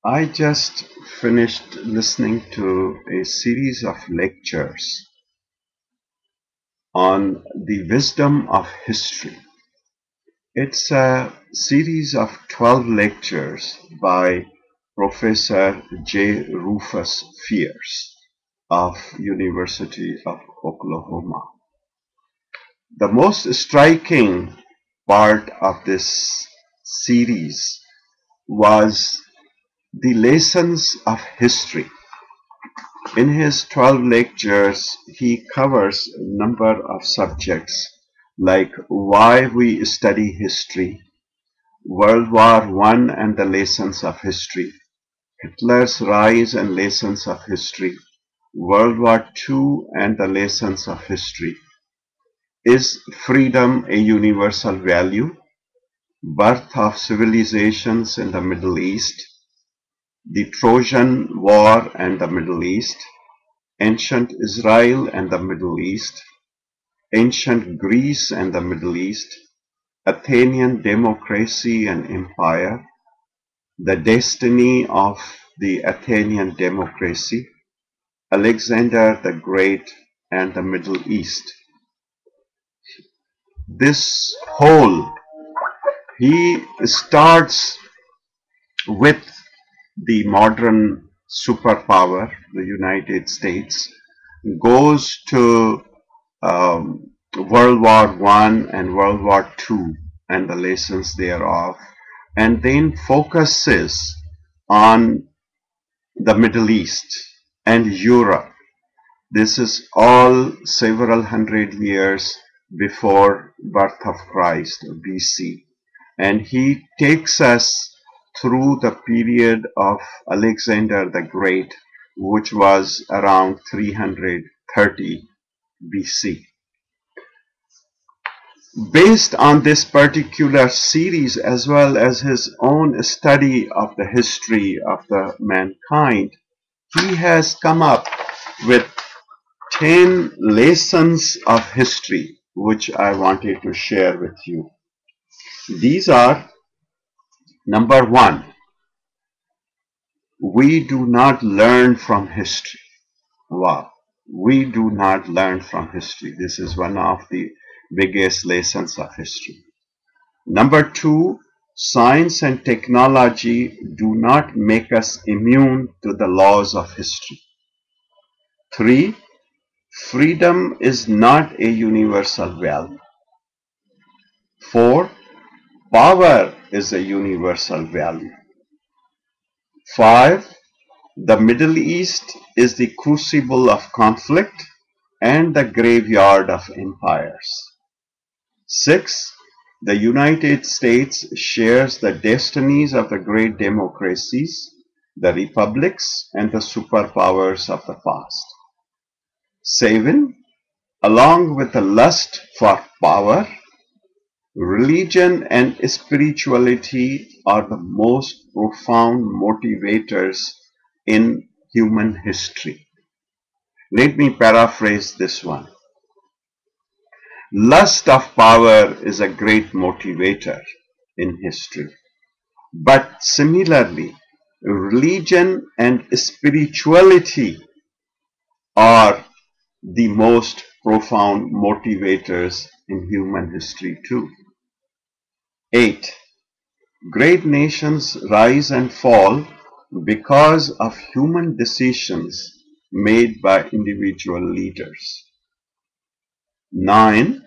I just finished listening to a series of lectures on the wisdom of history. It's a series of 12 lectures by Professor J. Rufus Fierce of University of Oklahoma. The most striking part of this series was the lessons of history. In his 12 lectures, he covers a number of subjects like why we study history, World War I and the lessons of history, Hitler's rise and lessons of history, World War II and the lessons of history, is freedom a universal value, birth of civilizations in the Middle East, the Trojan War and the Middle East, ancient Israel and the Middle East, ancient Greece and the Middle East, Athenian democracy and empire, the destiny of the Athenian democracy, Alexander the Great and the Middle East. This whole, he starts with the modern superpower, the United States, goes to World War I and World War II and the lessons thereof, and then focuses on the Middle East and Europe. This is all several hundred years before birth of Christ, BC. And he takes us through the period of Alexander the Great, which was around 330 BC. Based on this particular series, as well as his own study of the history of the mankind, he has come up with 10 lessons of history, which I wanted to share with you. These are: number one, we do not learn from history. Wow. We do not learn from history. This is one of the biggest lessons of history. Number two, science and technology do not make us immune to the laws of history. Three, freedom is not a universal value. Four, power is a universal value. Five, the Middle East is the crucible of conflict and the graveyard of empires. 6. The United States shares the destinies of the great democracies, the republics, and the superpowers of the past. 7. Along with the lust for power, religion and spirituality are the most profound motivators in human history. Let me paraphrase this one. Lust of power is a great motivator in history. But similarly, religion and spirituality are the most profound motivators in human history too. 8. Great nations rise and fall because of human decisions made by individual leaders. 9.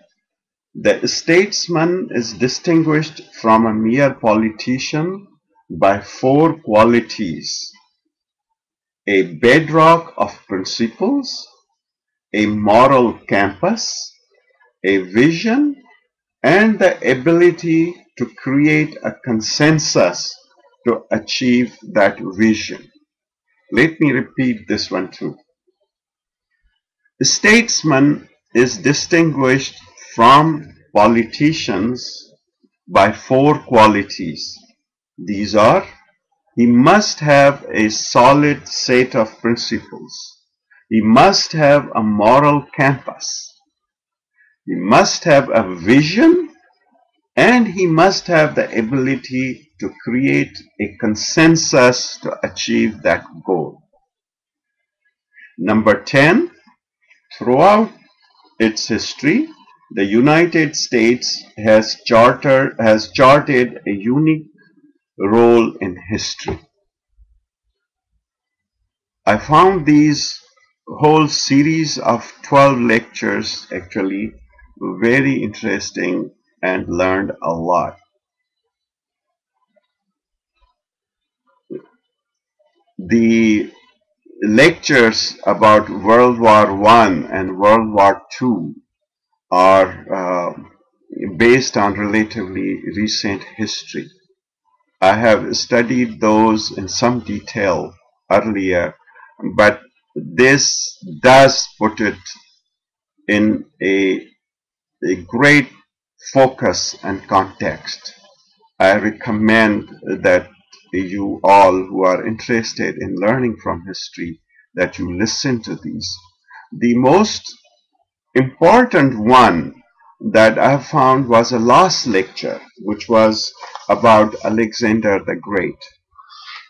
The statesman is distinguished from a mere politician by 4 qualities: a bedrock of principles, a moral compass, a vision, and the ability to create a consensus to achieve that vision. Let me repeat this one too. The statesman is distinguished from politicians by 4 qualities. These are: he must have a solid set of principles. He must have a moral compass. He must have a vision, And he must have the ability to create a consensus to achieve that goal. Number 10, throughout its history, the United States has charted a unique role in history. I found these whole series of 12 lectures actually very interesting and learned a lot. The lectures about World War One and World War Two are based on relatively recent history. I have studied those in some detail earlier, but this does put it in a great focus and context. I recommend that you all who are interested in learning from history that you listen to these. The most important one that I found was a last lecture, which was about Alexander the Great.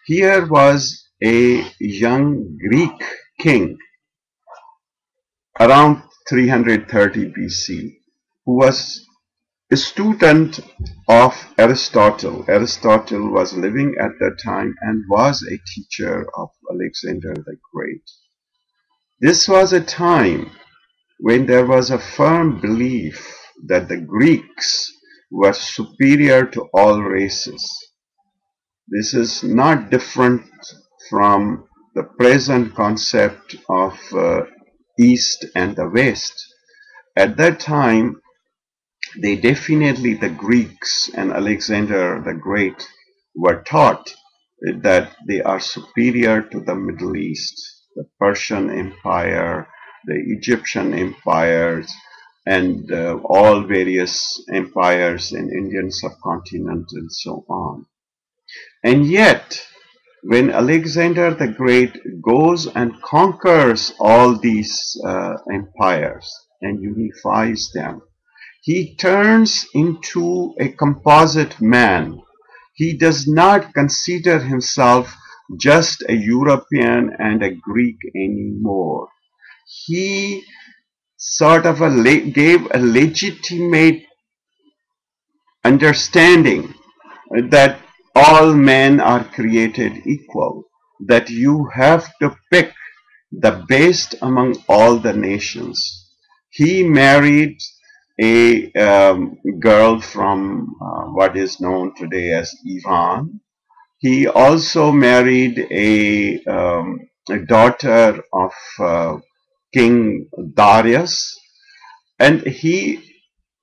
Here was a young Greek king around 330 BC who was a student of Aristotle. Aristotle was living at that time and was a teacher of Alexander the Great. This was a time when there was a firm belief that the Greeks were superior to all races. This is not different from the present concept of East and the West. At that time, the Greeks and Alexander the Great were taught that they are superior to the Middle East, the Persian Empire, the Egyptian empires, and all various empires in Indian subcontinent and so on. And yet, when Alexander the Great goes and conquers all these empires and unifies them, he turns into a composite man. He does not consider himself just a European and a Greek anymore. He sort of gave a legitimate understanding that all men are created equal, that you have to pick the best among all the nations. He married a girl from what is known today as Iran. He also married a daughter of King Darius, and he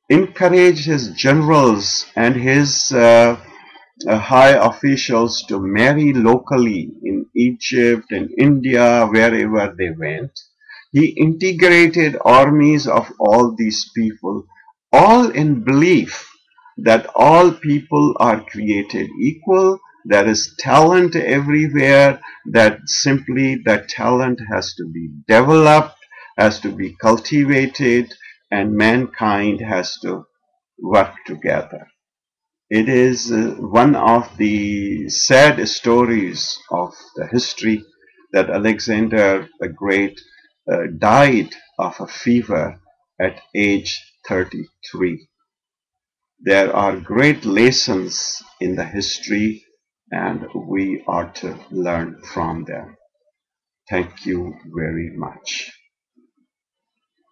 encouraged his generals and his high officials to marry locally in Egypt and India, wherever they went. He integrated armies of all these people, all in belief that all people are created equal. There is talent everywhere, that simply that talent has to be developed, has to be cultivated, and mankind has to work together. It is one of the sad stories of the history that Alexander the Great died of a fever at age 33. There are great lessons in the history and we are to learn from them. Thank you very much.